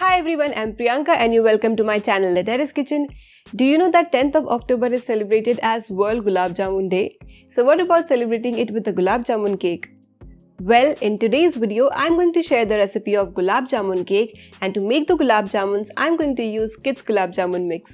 Hi everyone, I'm Priyanka and you welcome to my channel, The Terrace Kitchen. Do you know that 10th of October is celebrated as World Gulab Jamun Day? So what about celebrating it with a Gulab Jamun cake? Well, in today's video, I'm going to share the recipe of Gulab Jamun cake, and to make the Gulab Jamuns, I'm going to use Gits Gulab Jamun mix.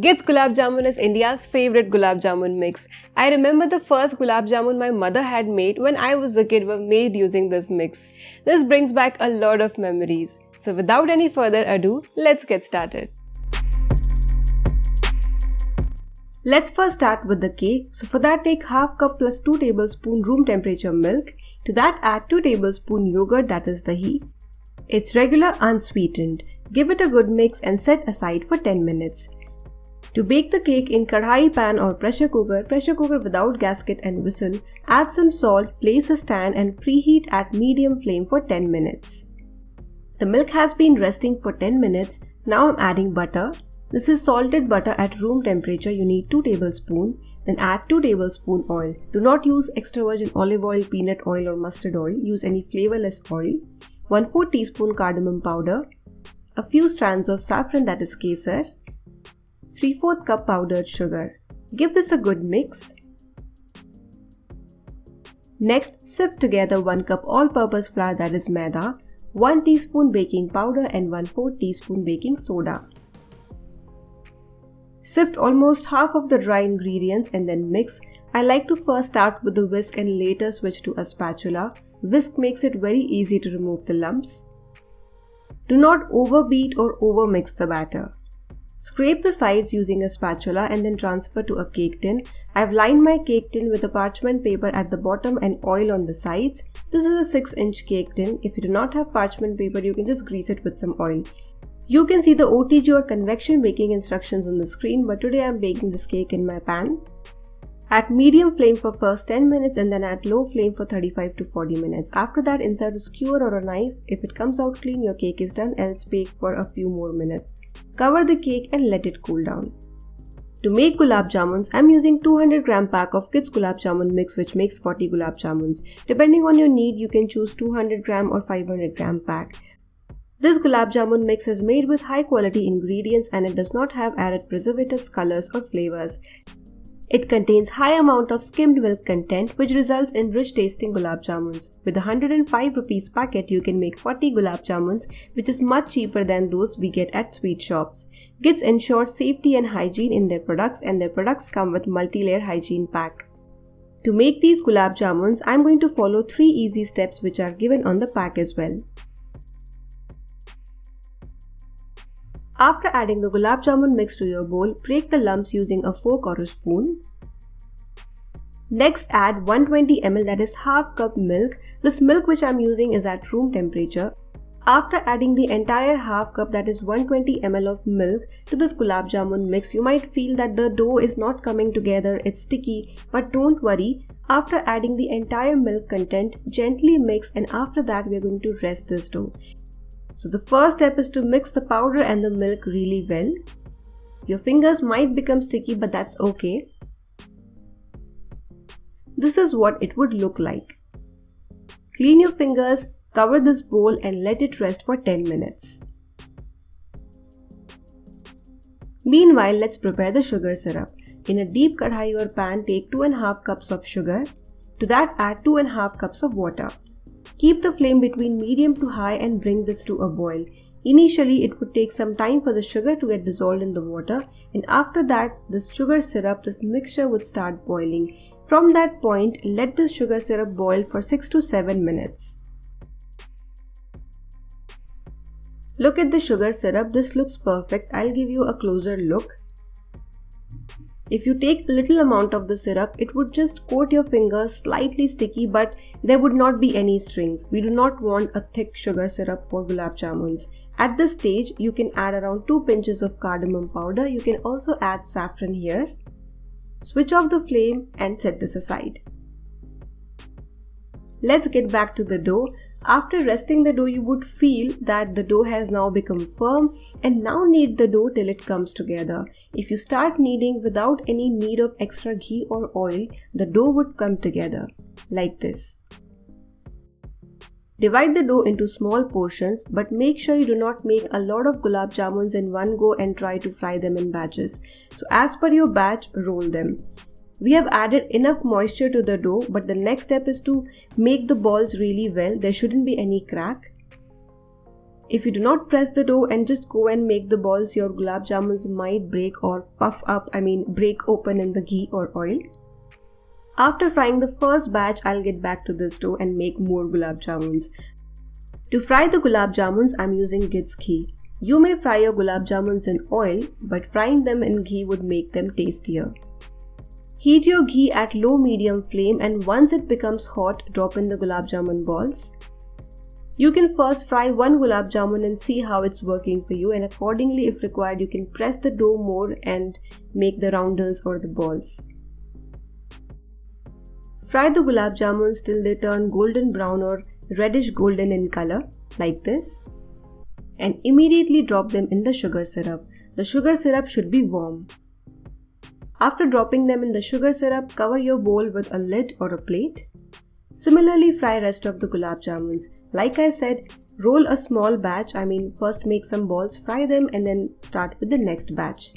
Gits Gulab Jamun is India's favorite Gulab Jamun mix. I remember the first Gulab Jamun my mother had made when I was a kid were made using this mix. This brings back a lot of memories. So without any further ado, let's get started. Let's first start with the cake. So for that, take half cup plus 2 tablespoon room temperature milk. To that add 2 tablespoon yogurt, that is Dahi. It's regular unsweetened. Give it a good mix and set aside for 10 minutes. To bake the cake in kadhai pan or pressure cooker without gasket and whistle, add some salt, place a stand and preheat at medium flame for 10 minutes. The milk has been resting for 10 minutes. Now I'm adding butter. This is salted butter at room temperature. You need 2 tablespoons. Then add 2 tablespoon oil. Do not use extra virgin olive oil, peanut oil or mustard oil. Use any flavorless oil. 1/4 teaspoon cardamom powder. A few strands of saffron, that is Kesar. 3/4 cup powdered sugar. Give this a good mix. Next, sift together 1 cup all-purpose flour, that is Maida, 1 teaspoon baking powder and 1/4 teaspoon baking soda. Sift almost half of the dry ingredients and then mix. I like to first start with the whisk and later switch to a spatula. Whisk makes it very easy to remove the lumps. Do not overbeat or overmix the batter. Scrape the sides using a spatula and then transfer to a cake tin. I've lined my cake tin with a parchment paper at the bottom and oil on the sides. This is a 6-inch cake tin. If you do not have parchment paper, you can just grease it with some oil. You can see the OTG or convection baking instructions on the screen, but today I'm baking this cake in my pan. At medium flame for first 10 minutes and then at low flame for 35 to 40 minutes. After that, insert a skewer or a knife. If it comes out clean, your cake is done, else bake for a few more minutes. Cover the cake and let it cool down. To make gulab jamuns, I'm using 200 gram pack of Gits Gulab Jamun mix, which makes 40 gulab jamuns. Depending on your need, you can choose 200 gram or 500 gram pack. This gulab jamun mix is made with high quality ingredients and it does not have added preservatives, colors or flavors. It contains high amount of skimmed milk content, which results in rich tasting gulab jamuns. With a 105 rupees packet, you can make 40 gulab jamuns, which is much cheaper than those we get at sweet shops. Gits ensures safety and hygiene in their products, and their products come with multi-layer hygiene pack. To make these gulab jamuns, I'm going to follow 3 easy steps which are given on the pack as well. After adding the gulab jamun mix to your bowl, break the lumps using a fork or a spoon. Next, add 120 ml, that is half cup milk. This milk which I'm using is at room temperature. After adding the entire half cup, that is 120 ml of milk to this gulab jamun mix, you might feel that the dough is not coming together, it's sticky, but don't worry. After adding the entire milk content, gently mix, and after that we are going to rest this dough. So the first step is to mix the powder and the milk really well. Your fingers might become sticky, but that's okay. This is what it would look like. Clean your fingers, cover this bowl and let it rest for 10 minutes. Meanwhile, let's prepare the sugar syrup. In a deep kadhai or pan, take 2.5 cups of sugar. To that, add 2.5 cups of water. Keep the flame between medium to high and bring this to a boil. Initially, it would take some time for the sugar to get dissolved in the water, and after that, this sugar syrup, this mixture would start boiling. From that point, let this sugar syrup boil for 6 to 7 minutes. Look at the sugar syrup, this looks perfect. I'll give you a closer look. If you take a little amount of the syrup, it would just coat your fingers, slightly sticky, but there would not be any strings. We do not want a thick sugar syrup for gulab jamuns. At this stage, you can add around 2 pinches of cardamom powder. You can also add saffron here. Switch off the flame and set this aside. Let's get back to the dough. After resting the dough, you would feel that the dough has now become firm, and now knead the dough till it comes together. If you start kneading without any need of extra ghee or oil, the dough would come together like this. Divide the dough into small portions, but make sure you do not make a lot of gulab jamuns in one go and try to fry them in batches. So as per your batch, roll them. We have added enough moisture to the dough, but the next step is to make the balls really well. There shouldn't be any crack. If you do not press the dough and just go and make the balls, your gulab jamuns might break or break open in the ghee or oil. After frying the first batch, I'll get back to this dough and make more gulab jamuns. To fry the gulab jamuns, I'm using Gits ghee. You may fry your gulab jamuns in oil, but frying them in ghee would make them tastier. Heat your ghee at low-medium flame, and once it becomes hot, drop in the gulab jamun balls. You can first fry one gulab jamun and see how it's working for you, and accordingly, if required, you can press the dough more and make the roundels or the balls. Fry the gulab jamuns till they turn golden brown or reddish golden in color, like this, and immediately drop them in the sugar syrup. The sugar syrup should be warm. After dropping them in the sugar syrup, cover your bowl with a lid or a plate. Similarly, fry rest of the gulab jamuns. Like I said, roll a small batch, first make some balls, fry them, and then start with the next batch.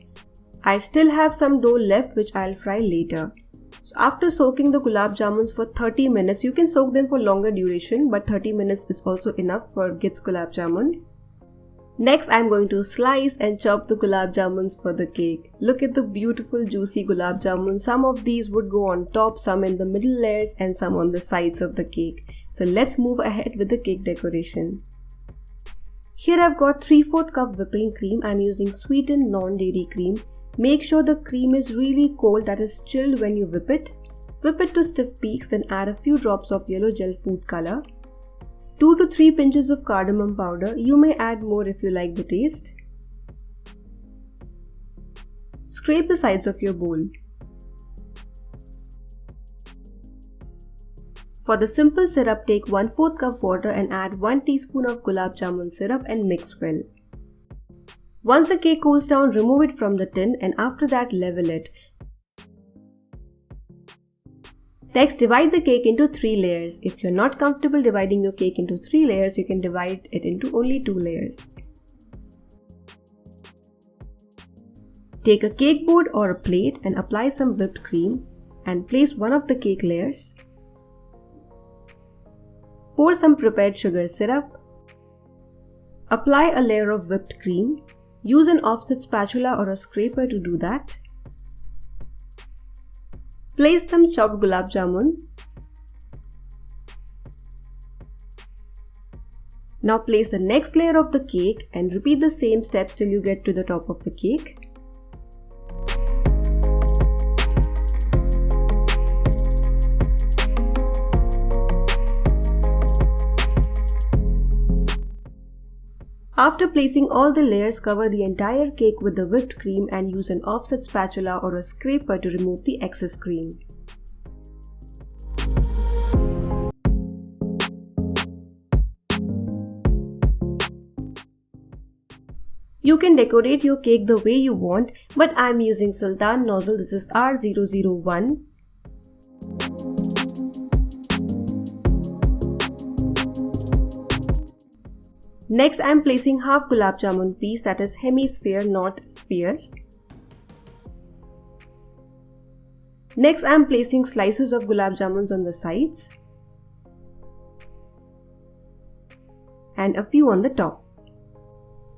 I still have some dough left which I'll fry later. So after soaking the gulab jamuns for 30 minutes, you can soak them for longer duration, but 30 minutes is also enough for Gits Gulab Jamun. Next, I'm going to slice and chop the gulab jamuns for the cake. Look at the beautiful juicy gulab jamun. Some of these would go on top, some in the middle layers, and some on the sides of the cake. So let's move ahead with the cake decoration. Here I've got 3/4 cup whipping cream. I'm using sweetened non-dairy cream. Make sure the cream is really cold, that is chilled when you whip it. Whip it to stiff peaks, then add a few drops of yellow gel food color. 2 to 3 pinches of cardamom powder. You may add more if you like the taste. Scrape the sides of your bowl. For the simple syrup, take 1/4 cup water and add 1 teaspoon of gulab jamun syrup and mix well. Once the cake cools down, remove it from the tin, and after that level it. Next, divide the cake into 3 layers. If you're not comfortable dividing your cake into 3 layers, you can divide it into only 2 layers. Take a cake board or a plate and apply some whipped cream and place one of the cake layers. Pour some prepared sugar syrup. Apply a layer of whipped cream. Use an offset spatula or a scraper to do that. Place some chopped gulab jamun. Now place the next layer of the cake and repeat the same steps till you get to the top of the cake. After placing all the layers, cover the entire cake with the whipped cream and use an offset spatula or a scraper to remove the excess cream. You can decorate your cake the way you want, but I'm using Sultan nozzle. This is R001. Next, I am placing half gulab jamun piece, that is hemisphere, not sphere. Next, I am placing slices of gulab jamuns on the sides and a few on the top.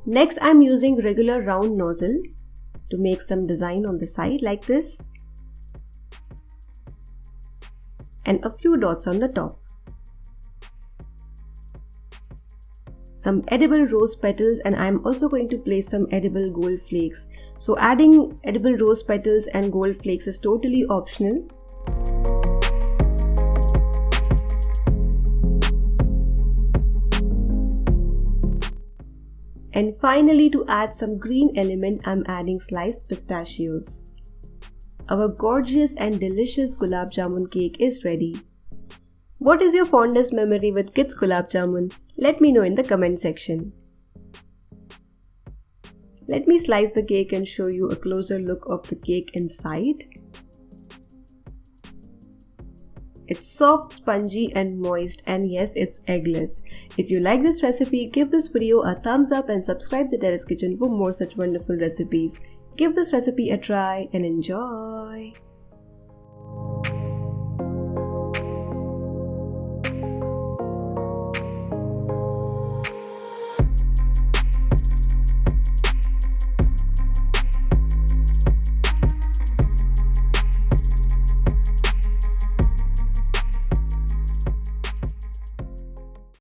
Next, I am using regular round nozzle to make some design on the side like this and a few dots on the top. Some edible rose petals, and I am also going to place some edible gold flakes. So adding edible rose petals and gold flakes is totally optional. And finally, to add some green element, I am adding sliced pistachios. Our gorgeous and delicious gulab jamun cake is ready. What is your fondest memory with Gits Gulab Jamun? Let me know in the comment section. Let me slice the cake and show you a closer look of the cake inside. It's soft, spongy and moist, and yes, it's eggless. If you like this recipe, give this video a thumbs up and subscribe to Terrace Kitchen for more such wonderful recipes. Give this recipe a try and enjoy!